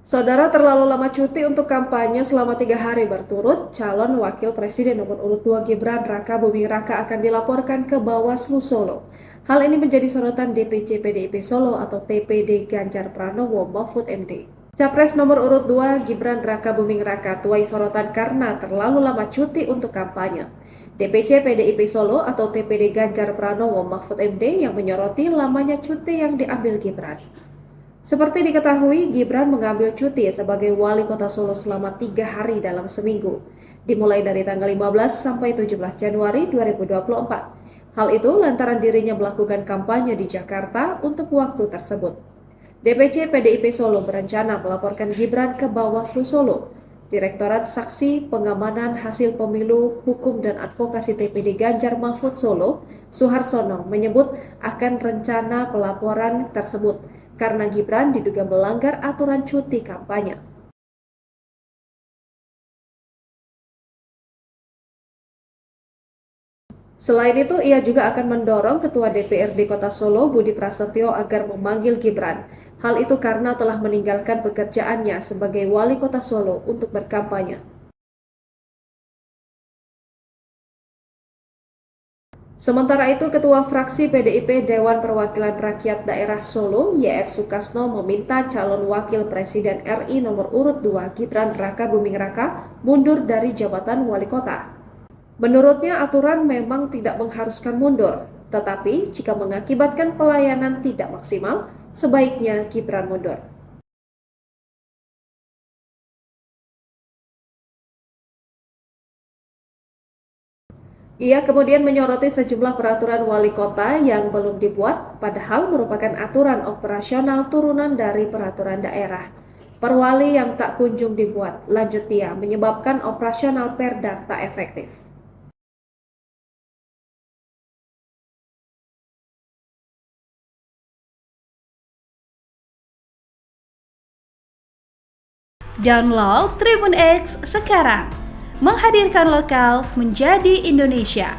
Saudara terlalu lama cuti untuk kampanye selama 3 hari berturut, calon wakil presiden nomor urut 2 Gibran Raka Buming Raka akan dilaporkan ke Bawaslu Solo. Hal ini menjadi sorotan DPC PDIP Solo atau TPD Ganjar Pranowo Mahfud MD. Capres nomor urut 2 Gibran Raka Buming Raka tuai sorotan karena terlalu lama cuti untuk kampanye. DPC PDIP Solo atau TPD Ganjar Pranowo Mahfud MD yang menyoroti lamanya cuti yang diambil Gibran. Seperti diketahui, Gibran mengambil cuti sebagai wali kota Solo selama 3 hari dalam seminggu, dimulai dari tanggal 15 sampai 17 Januari 2024. Hal itu lantaran dirinya melakukan kampanye di Jakarta untuk waktu tersebut. DPC PDIP Solo berencana melaporkan Gibran ke Bawaslu Solo. Direktorat Saksi Pengamanan Hasil Pemilu, Hukum dan Advokasi TPD Ganjar Mahfud Solo, Suharsono, menyebut akan rencana pelaporan tersebut karena Gibran diduga melanggar aturan cuti kampanye. Selain itu, ia juga akan mendorong Ketua DPRD Kota Solo, Budi Prasetyo, agar memanggil Gibran. Hal itu karena telah meninggalkan pekerjaannya sebagai wali kota Solo untuk berkampanye. Sementara itu, Ketua Fraksi PDIP Dewan Perwakilan Rakyat Daerah Solo, YF Sukasno, meminta calon Wakil Presiden RI nomor urut 2 Gibran Raka Buming Raka mundur dari jabatan wali kota. Menurutnya, aturan memang tidak mengharuskan mundur, tetapi jika mengakibatkan pelayanan tidak maksimal, sebaiknya Gibran mundur. Ia kemudian menyoroti sejumlah peraturan wali kota yang belum dibuat, padahal merupakan aturan operasional turunan dari peraturan daerah. Perwali yang tak kunjung dibuat, lanjut dia, menyebabkan operasional Perda tak efektif. Download Tribun X sekarang, menghadirkan lokal menjadi Indonesia.